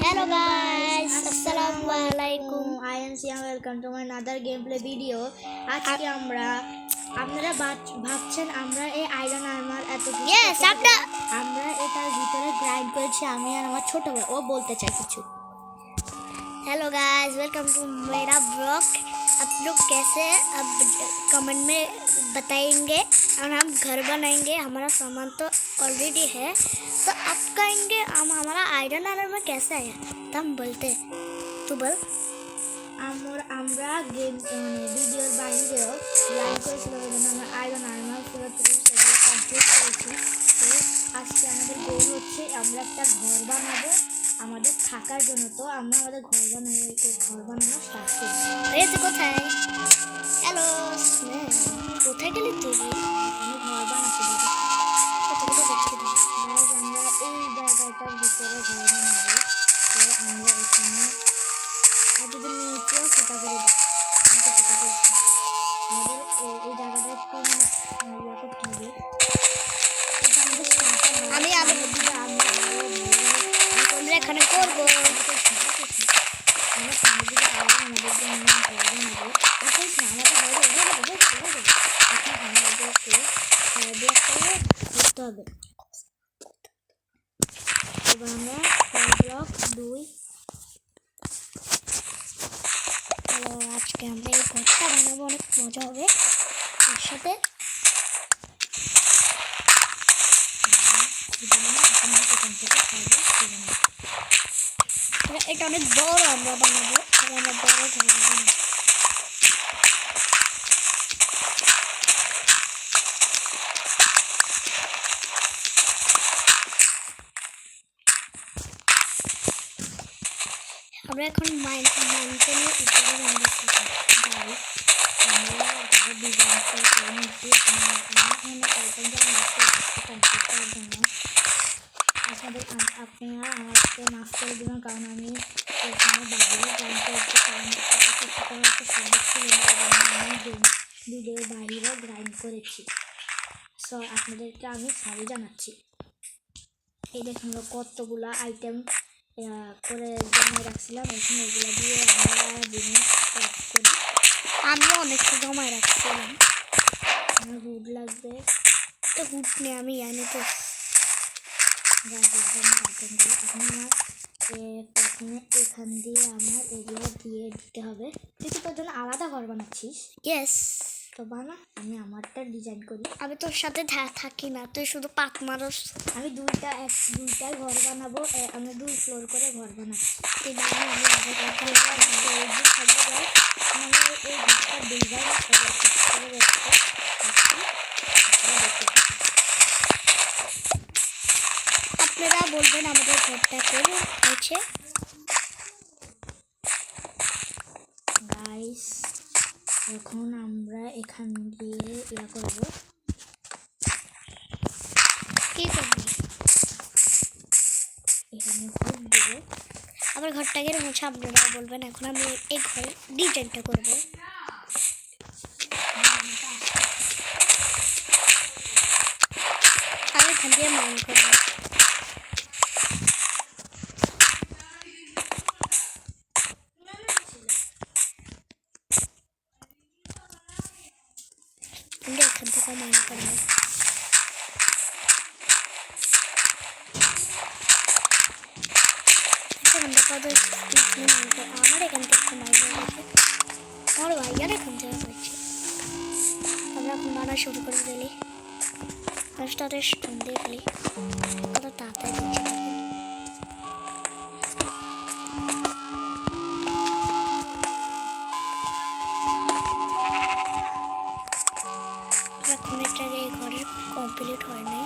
Hello guys, Assalamualaikum. I am Siam. Welcome to my another gameplay video. আজকে আপনারা ভাবছেন আমরা এই আয়রন আর্মার এত Yes, আমরা এটার ভিতরে গ্রাইন্ড করেছি আমি আর আমার ছোট ভাই ও বলতে চাই কিছু। हेलो गाइस, वेलकम टू मेरा ब्लॉग। आप लोग कैसे अब कमेंट में बताएंगे और हम घर बनाएंगे। हमारा सामान तो ऑलरेडी है, तो आप कहेंगे हम हमारा आयरन आर्मर में कैसे आया, तो हम बोलते तू बोल। আমরা গেম ভিডিওর বাইরেও গ্রাইন্ড করেছিলাম আমরা আয়রন আর্মার পুরো সেগুলো কমপ্লিট করেছি। তো আজকে আমাদের গোল হচ্ছে আমরা একটা ঘর বানাবো আমাদের থাকার জন্য। তো আমরা আমাদের ঘর বানানো স্টার্ট করি। তুই কোথায়? হ্যালো, কোথায় গেলি তুই? আমি ঘর বানাতে যাবো। আমরা এই জায়গাটার ভিতরে ঘর বানাবো। তো আমরা এখানে যদি নিচেও ফুটা করে দেবো আমাদের এই জায়গাটা একটু ইয়া করতে হবে। এটা আমাদের আমি আমরা এখানে করবো। আমরা সামনের দিকে আরো আমাদের জন্য করতে হবে। এবার আমরা ব্লক 2 আজকে আমরা এই ঘরটা বানাবো, অনেক মজা হবে এর সাথে। এটা অনেক বড় আমরা বানাবো, আমরা বড় ঘর বানাবো। আমরা এখন মাউন্টেনের উপরে বানাবো। আপনারা আমাকে মাফ করে দেবেন, কারণ আমি এখানে বাইরে গ্রাইন্ড করছি, কারণ ভিডিওর বাইরে গ্রাইন্ড করেছি। সো আপনাদেরকে আমি সরি জানাচ্ছি। এই দেখুন কতগুলো আইটেম করে জমা রাখছিলাম, এখন এগুলো দিয়ে আমরা জিনিস কাজ করি। আমি অনেক জমায় রাখছিলাম। আমার হুড লাগবে, তো হুড নিয়ে আমি জানি তো আইটেমগুলো। এখন আমার প্রথমে এখান দিয়ে আমার এগুলো দিয়ে দিতে হবে। তুই কি তোর জন্য আলাদা ঘর বানাচ্ছিস? ইয়েস। তো বানা, আমি আমারটা ডিজাইন করি। আমি তোর সাথে থাকি না, তুই শুধু পাক মারস। আমি দুইটাই ঘর বানাবো, আমি 2 ফ্লোর করে ঘর বানাচ্ছি। তুই বানা, আমি থাকবে এই ঘরটা ডিজাইন করে দেখতে আপনারা বলবেন আমাদের ঘরটা কেমন হয়েছে। গাইস এখন আমরা এখান দিয়ে ইয়া করবো। কি করবি? এখানে হুড দেবো। আমার ঘরটাকে হচ্ছে আপনারা বলবেন। এখন আমি এই ঘরের ডিজাইনটা করবো। আমি এখান দিয়ে মাইন করবো। এখান থেকে মাইন করবো। আমার এখান থেকে মাইন করেছে, আমার ভাইয়ার এখান থেকে করছে। আমরা এখন বানা শুরু করে দিলি, ফার্স্টে স্টোন দিয়ে ফেলি, কত তাড়াতাড়ি হচ্ছে। এখন এটার এই ঘরের কমপ্লিট হয় নাই।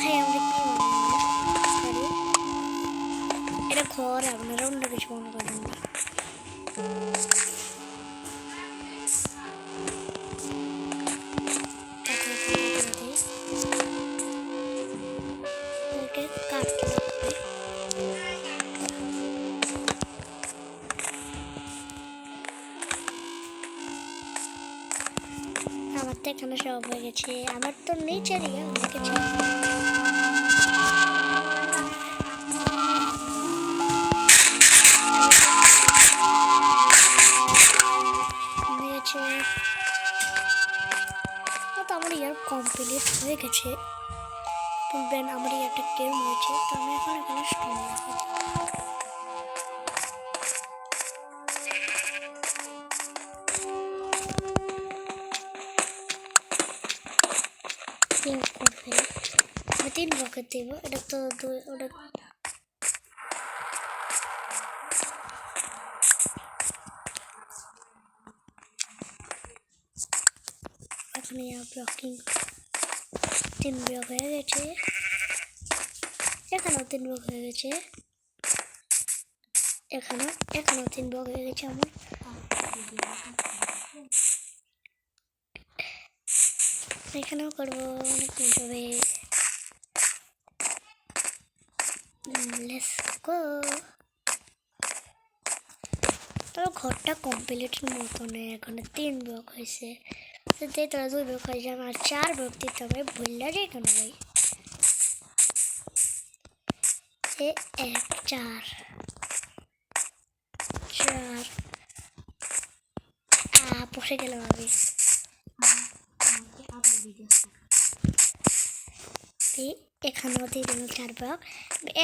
হ্যাঁ, আমরা কি বানাবো? এটা ঘর, আপনারা অন্য কিছু মনে করবেন না। আমার তো এখানে সব হয়ে গেছে। আমার তো নিচে দিয়ে অনেক কিছু গেছে, ব্রেন আমারই একটা গেম হয়েছে, তো আমি এখন এখানে স্টোন রাখবো। আমি 3 ব্লকের দেব, এটা তো ওটা এখন ব্লকিং 3 ব্লক হয়ে গেছে, এখানেও 3 ব্লক হয়ে গেছে, এখানেও 3 ব্লক হয়ে গেছে আমার। এখানেও করবো, অনেক মজা হবে। Let's go. তবে ঘরটা কমপ্লিটের মতন, এখানে 3 ব্লক হয়েছে, তোরা 2 ব্লক হয়েছে, আমার 4 ব্লক দিতে হবে, ভুললে যাই কেন ভাই। 1 4 4 বসে গেলাম আমি। এখানেও দিয়ে দিলাম 4 ব্লক।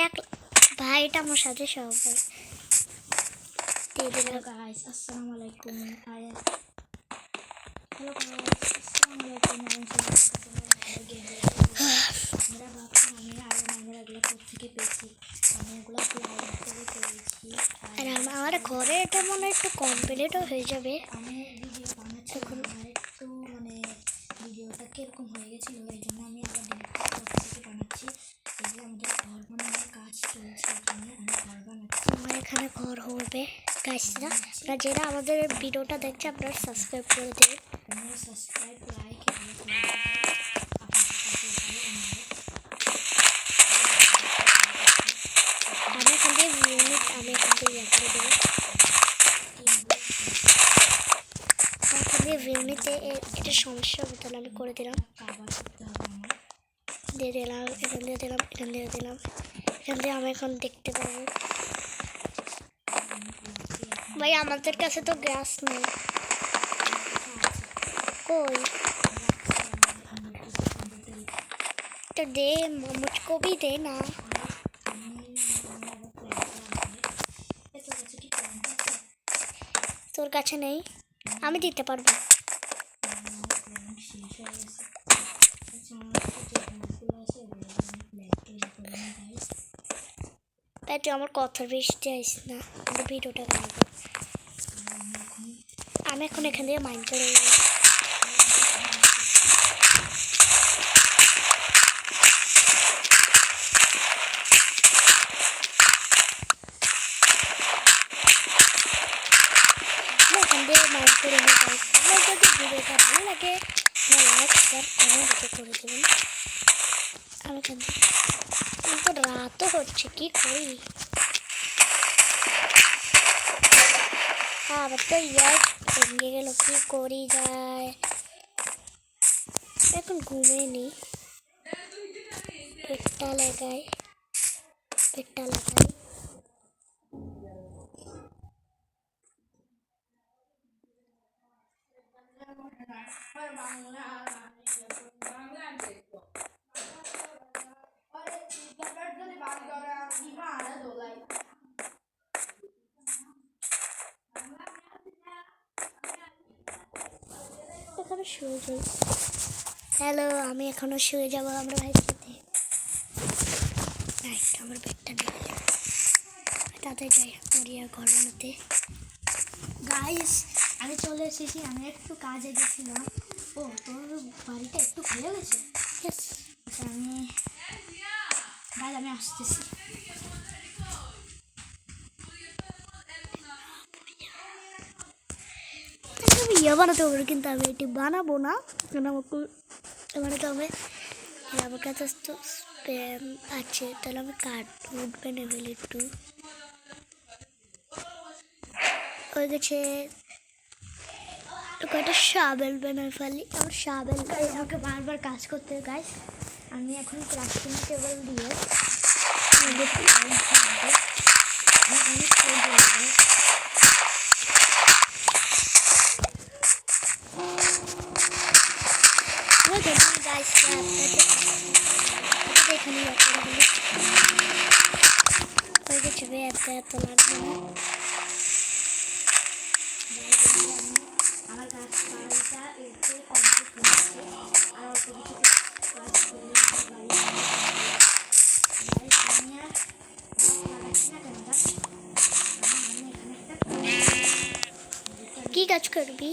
এক ভাইটা আমার সাথে সবাই দিয়ে দিলাম। গাইস আসসালামু আলাইকুম। হ্যালো গাইস আসসালামু আলাইকুম। আমরা ভাবছি আমি এগুলো কোথেকে পেয়েছি, আমি এগুলো লাইভ করে পেয়েছি। আর আমার ঘরে এটা মনে হয় একটু কমপ্লিটও হয়ে যাবে। আমি ভিডিও বানাচ্ছি, এখন আমার একটু মানে ভিডিওটা কীরকম হয়ে গেছিলো, এই জন্য আমি আবার ডিলিট থেকে বানাচ্ছি। এই যে আমাদের ঘর বানানোর কাজ চলছে, এখানে আমি ঘর বানাচ্ছি। আমার এখানে ঘর হবে গাইসরা, আপনারা যারা আমাদের ভিডিওটা দেখছে আপনারা সাবস্ক্রাইব করে দেবেন। আপনারা সাবস্ক্রাইব লাইক এগুলো করে দেবেন, আপনাদের কাছে এটাই অনুরোধ। আমি এখান থেকে ইউনিট আমি এখান থেকে ইয়ে করে দেবো। এখান থেকে ইউনিটে এটা সমস্যা হবে, তাহলে আমি করে দিলাম, কাবার করতে হবে আমার। দিয়ে দিলাম, এখান দিয়ে দিলাম, এখান দিয়ে দিলাম, এখান দিয়ে আমি এখন দেখতে পাবো। ভাই আমাদের কাছে তো গ্যাস নেই, কই तो दे, मुझको भी दे ना। তোর কাছে নেই, আমি দিতে পারবো। তাই তুই আমার কথা বৃষ্টি আইস না, আমার ভিডিওটা বানাবো। আমি এখন এখান থেকে মাইন্ড করে যদি ভিডিওটা ভালো লাগে লাইক শেয়ার কমেন্ট করে দেবেন। আমি কিন্তু রাতও হচ্ছে, কি করি আবার তো ইয়ার ভেঙে গেল, কি করি যায় এখন, ঘুমিয়ে নি, পেটটা লাগাই। এখানে শুয়ে যাই। হ্যালো, আমি এখনো শুয়ে যাবো আমরা ভাইয়ের সাথে। আমার বেডটা নিয়ে তাতে যাই মরিয়া ঘর বানাতে। গাইস আমি চলে এসেছি, আমি একটু কাজে গেছিলাম। ও তোর বাড়িটা একটু খুলে গেছে? ইয়েস, আমি আসতেছি। আমি ইয়ে বানাতে পারবো, কিন্তু আমি এটি বানাবো না, কারণ আমাকে বানাতে হবে। আমার কাছে তো স্প্যাম আছে, তাহলে আমি কার্ডবোর্ড বেনে ফেলি একটু। হয়ে গেছে, কয়েকটা শাবেল বেনায় ফেলি। আমার শাবেল আমাকে বারবার কাজ করতে গাইস। আমি এখন ক্রাফটিং টেবিল দিয়ে guys, যাবে, এত এত লাগবে না। আমার গাছ বাড়িটা এতে কমপ্লিট হয়েছে, আর অল্প কিছু কাজ করলে আমার বাড়ি আমি আর লাগাচ্ছি না কেন গাছ, আমি এখানে একটা কি কাজ করবি?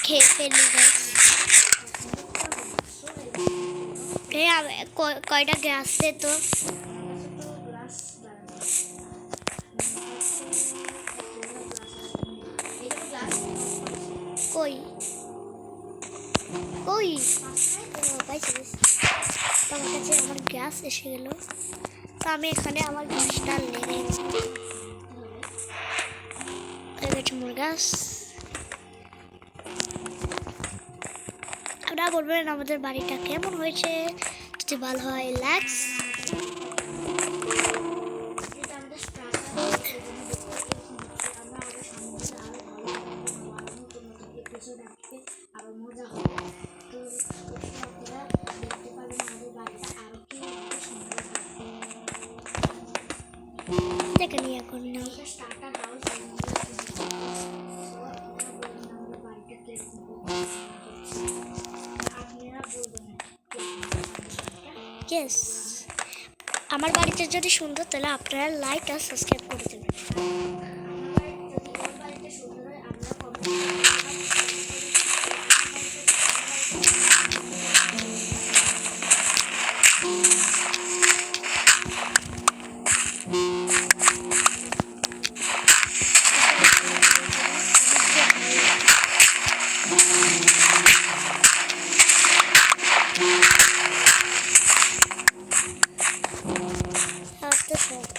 খেয়ে ফেলি গাছ। কয়টা গ্যাস দে তো। কই কই পাইছি। তো আমার কাছে আমার গ্যাস এসে গেল, তো আমি এখানে আমার গ্যাসটা লেগে গেছে মোর গ্যাস। আপনারা বলবেন আমাদের বাড়িটা কেমন হয়েছে, যদি ভালো হয় লাইকস। আরো মজা হবে, তো আপনারা দেখতে পাবেন আমাদের বাড়িটা আরো কি সুন্দর দেখে নিয়ে এখন না স্টার্টার হাউস আমরা বাড়িটা আপনারা বলবেন। ইয়েস, আমার বাড়িতে যদি সুন্দর তাহলে আপনারা লাইক আর সাবস্ক্রাইব করে দেবেন।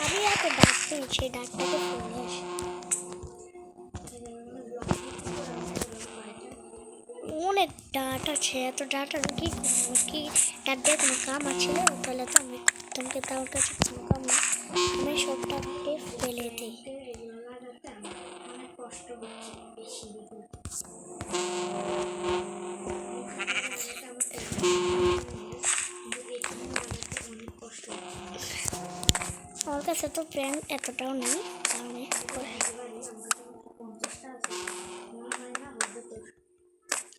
আমি এত ডাক পেয়েছি, ডাকটাকে ফেলে আসি। অনেক ডাট আছে, এত ডাট আমি কি করবো? কি ডাট দিয়ে কোনো কাম আছে? তাহলে তো আমি করতাম, কিন্তু আমার কাছে কোনো কাম নেই, আমি সব ডাককে ফেলে দিই। অনেক কষ্ট হচ্ছে বেশি আমার কাছে তো প্র্যাঙ্ক এতটাও নেই, কারণ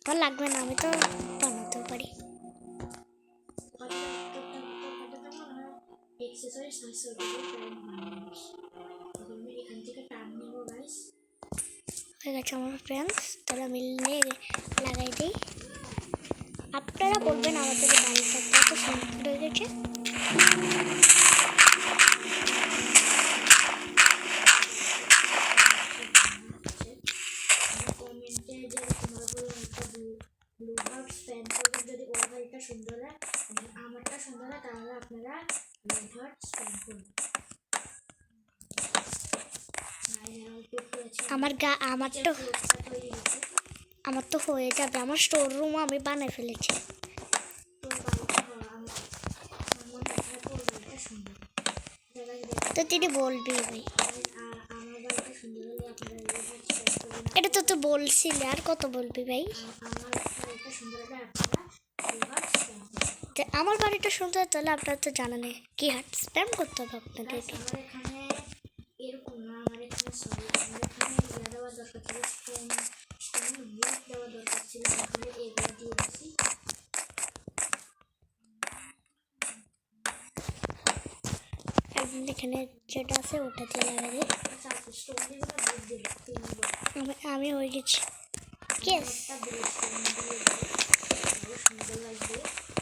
আমার লাগবে না, আমি তো বানাতেও পারি। হয়ে গেছে আমার ফ্রেন্ডস, তাহলে আমি লাগাই দিই। আপনারা বলবেন আমাদের বাড়িটা কত সুন্দর হয়ে গেছে। যদি ওর বাড়িটা সুন্দর হয়, আমারটা সুন্দর হয়, তাহলে আপনারা আমার তো হয়ে যাবে, আমার স্টোর রুম আমি বানিয়ে ফেলেছি। তো তিনি বলবি ভাই, এটা তো বলছিলে, আর কত বলবি ভাই? আমার বাড়িটা সুন্দর, তাহলে আপনারা তো জানেন কি হার্ট স্প্যাম করতে হবে আপনাদেরকে। এরকম না, আমার এখানে দেওয়া দরকার ছিল, এখানে এগুলো দিয়ে দিচ্ছি। এখানে যেটা আছে ওটা দিয়ে লাগাই আমি হয়ে গেছি।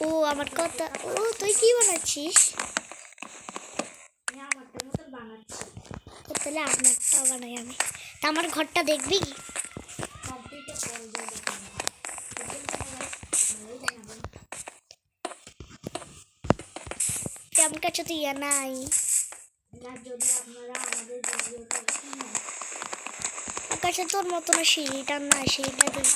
ও আমার কথা, ও তুই কি বানাচ্ছিস? তাহলে আপনারটা বানাই আমি, তা আমার ঘরটা দেখবি? আমার কাছে তো ইয়া নাই, কাছে তোর মতন সিঁড়িটা না, সিঁড়িটা দিই।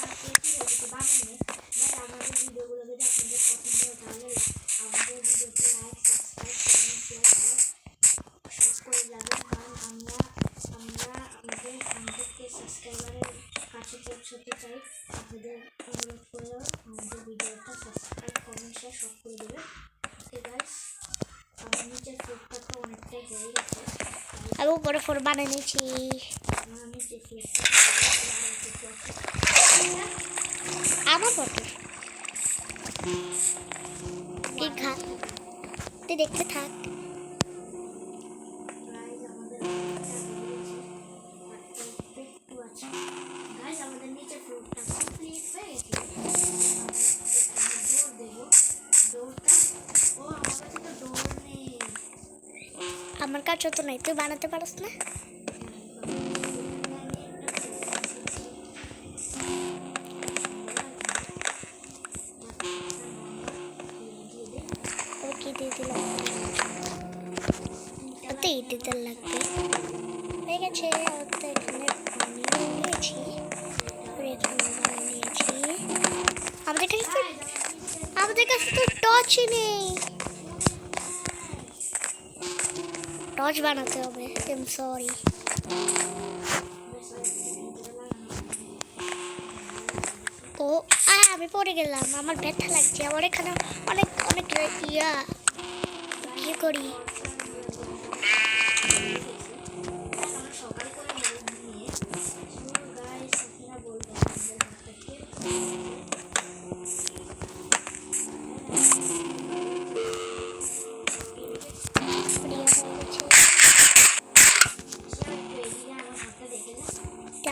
আমাদের ভিডিওগুলো যদি আপনাদের পছন্দ হয় তাহলে আমাদের ভিডিওটি লাইক সাবস্ক্রাইব করে যাবেন, কারণ আমরা আমাদেরকে সাবস্ক্রাইবারের কাছে পৌঁছতে চাই। আপনাদের অনুরোধ করেও আমাদের ভিডিওটা সাবস্ক্রাইব কমেন্ট শেয়ার সব করে দেবেন। ওকে গাইস, আমার নিচের ফ্লোরটা তো অনেকটাই হয়ে গেছে, আমি উপরে ফোর বানিয়ে নিয়েছি। আমার নিচের ফ্লোরটা আমার ফটো কি খা, তুই দেখতে থাক। আমাদের নিচের ফ্লোরটা কমপ্লিট হয়ে গেছে। ডোর দেবো, ডোরটা ও আমার কাছে তো ডোর নেই। আমার কাছে তো নাই, তুই বানাতে পারিস না? ও কি দিয়ে দিলাম, ওতে ইট দিতে লাগবে। হয়ে গেছে, ওতে এখানে পানি নিয়েছি, এখানে বানিয়ে নিয়েছি। আমাদের কাছে তো টর্চই নেই, টর্চ বানাতে হবে। I sorry. ও আমি পড়ে গেলাম, আমার ব্যথা লাগছে। আমার এখানে অনেক অনেক ইয়া, কি করি?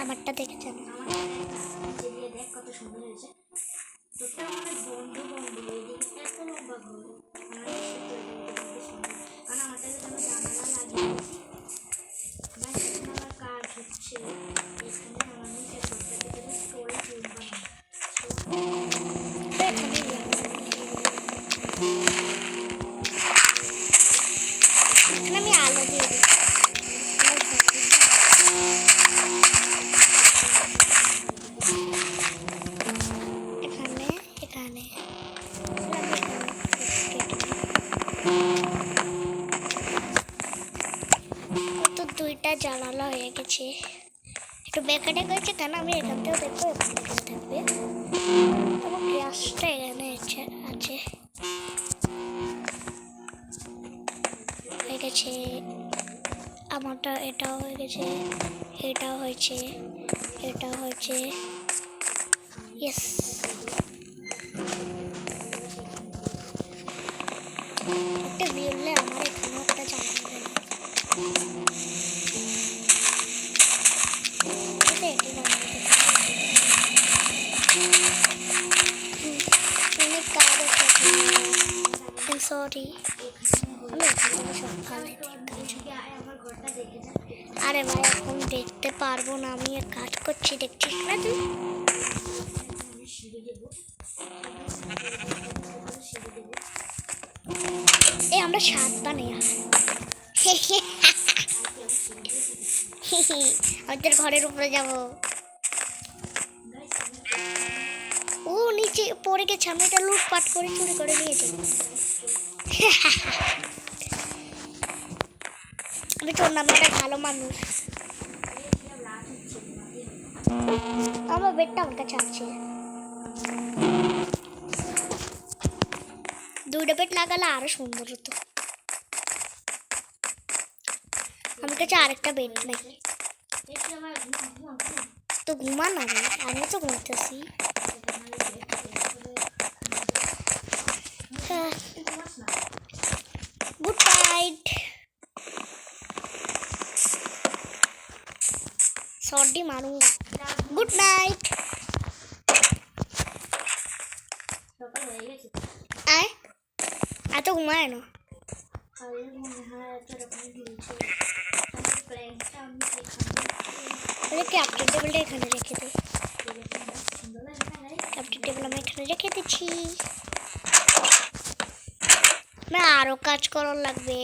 আমারটা দেখেছেন? কত সুন্দর হয়েছে। তোরটা আমাদের বন্ধু বন্ধু এদিকে এত লম্বা ঘর, কারণ আমারটা যেন জানালা লাগিয়েছি। আমার কাজ হচ্ছে এখানে আমার নিচে ঘরটা থেকে স্টোরেজ রুম বানানো। আমি আলো দিয়ে দিই। দুইটা জানালা হয়ে গেছে, একটু বেকাটে গেছে কেন? আমি এখান থেকেও দেখবো, এখান থেকে থাকবে। এবং গ্যাসটা এখানে আছে, হয়ে গেছে। আমারটা এটাও হয়ে গেছে, এটাও হয়েছে, এটাও হয়েছে। ইয়েস, একটা বিউলে আমার এখানেও একটা জানালা দেবে। সরি, আরে ভাই এখন দেখতে পারবো না, আমি কাজ করছি, দেখছিস না তুই? এই আমরা সাত বানাই আমাদের ঘরের উপরে যাব। ও নিচে পড়ে গেছে, আমি এটা লুটপাট করে চুরি করে নিয়ে যাবো। আমি তোর নামে একটা ভালো মানুষ। আমার বেডটা আমার কাছে আছে, দুইটা বেড লাগালে আরো সুন্দর হতো। আমার কাছে আরেকটা বেড নেই, তো ঘুমা না রে, আমি তো ঘুমতেছি। Good night. सॉरी मारूंगा। Good night. आए आ तो घुमाए ना ক্যাপ্টেন টেবিলটা এখানে রেখে দে। ক্যাপ্টেন টেবিল আমি এখানে রেখে দিচ্ছি। না আরো কাজ করার লাগবে।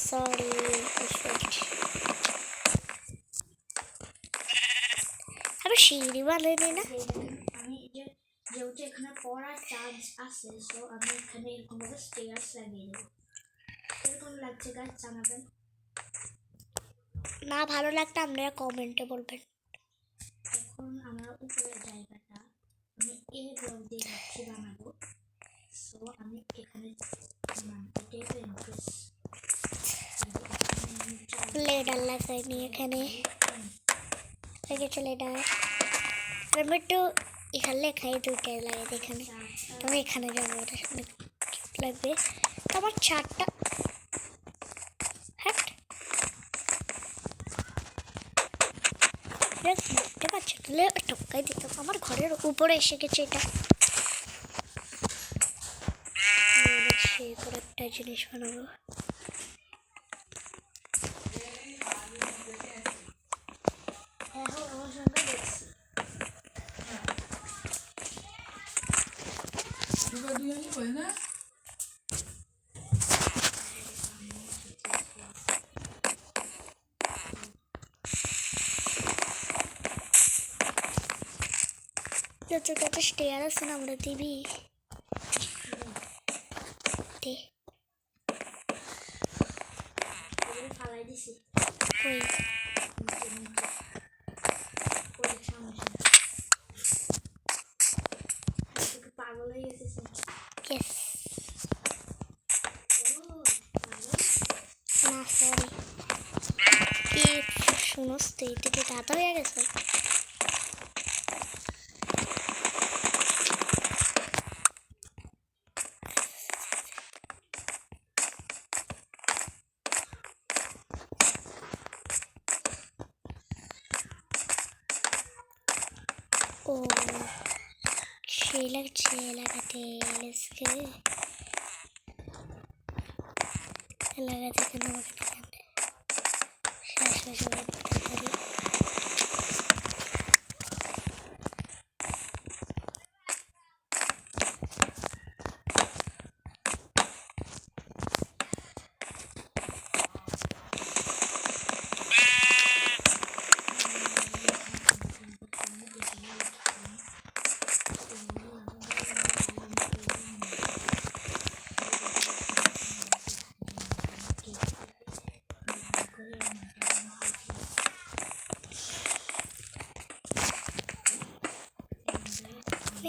সরি সিঁড়ি বানাইনি না? আমি যেহেতু এখানে পড়ার চার্জ আছে, সো আমি এখানে এরকমভাবে স্টেয়ার্স লাগিয়ে দেবো। এরকম লাগছে গাছ জানাবেন। না ভালো লাগতো আপনারা কমেন্টে বলবেন। এখন আমরা উপরের জায়গাটা আমি এই ব্লক দিয়ে ভাবছি বানাবো। সো আমি এখানে লেডার লাগাইনি এখানে, লেগেছে লেডার। আর আমি একটু এখানে লেখাই দুইটাই লাগাই এখানে, তবে এখানে যাবো, লাগবে তো আমার 4টা। হ্যাঁ দেখতে পাচ্ছি, তাহলে টপকাই দিতাম। আমার ঘরের উপরে এসে গেছে এটা। সেই করে একটা জিনিস বানাবো। এখন আমার সঙ্গে দেখছি যত স্টেয়ার আছে না আমরা দিবি দে। ফালাই দিছি ওই পাগল হয়ে গেছে। ইয়েস না সরি কি শুনোস তুই, তুই কি দাদা হয়ে গেছে? ও সেই লাগছে লাগাতে, লাগাতে কেন আমাকে শেষ হয়ে যাবে তাড়াতাড়ি।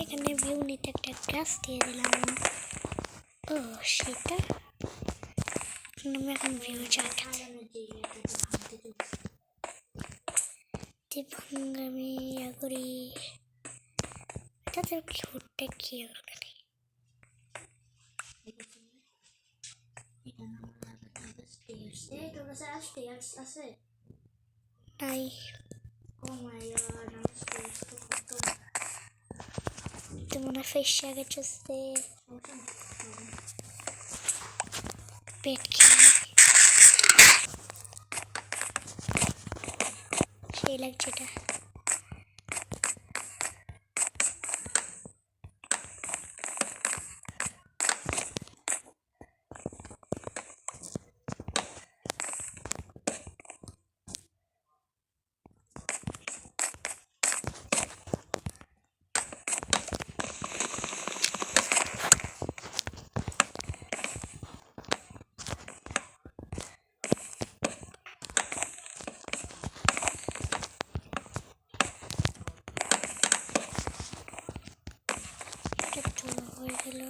এখানে ভিউ নিতে একটা গাছ দিয়ে দিলাম। ও সেটা আমি এখন ভিউ চাটা আমি ইয়া করি, এটাতে ঘুরতে কি নাই। তো মনে ফেসে গেছে পেট খেয়ে সেই লাগছে এটা। হয়ে গেল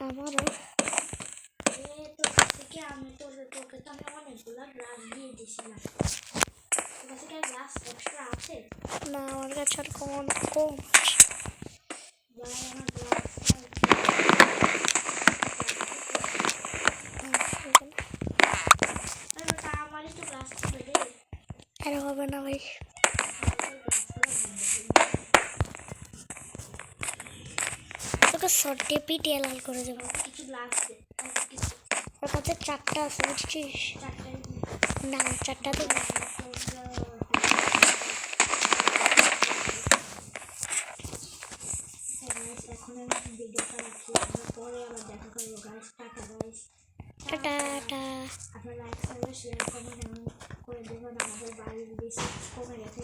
আমারও। আমি তোকে তো আমি অনেকগুলো গ্লাস দিয়ে দিছিলাম। তোর কাছে কি গ্লাস এক্সট্রা আছে? না আমার কাছে আর কম কম ভাই আমার গ্লাস আমারই তো গ্লাস ছিল রে। আর হবে না ভাই। শর্ট দিয়ে পিটিয়ে লাল করে দেবো। কিছু লাগবে কিছু ওর কাছে 4টা আছে বুঝছিস? চারটায় না 4টা তো এখন আমি ভিডিওটা রাখি, আমরা পরে আবার দেখা করবো গাইস। Tata guys. টাটা টা। আপনারা লাইক সাবস্ক্রাইব শেয়ার কমেন্ট করে দেবেন। আমাদের বাড়ির বেশি কমে গেছে।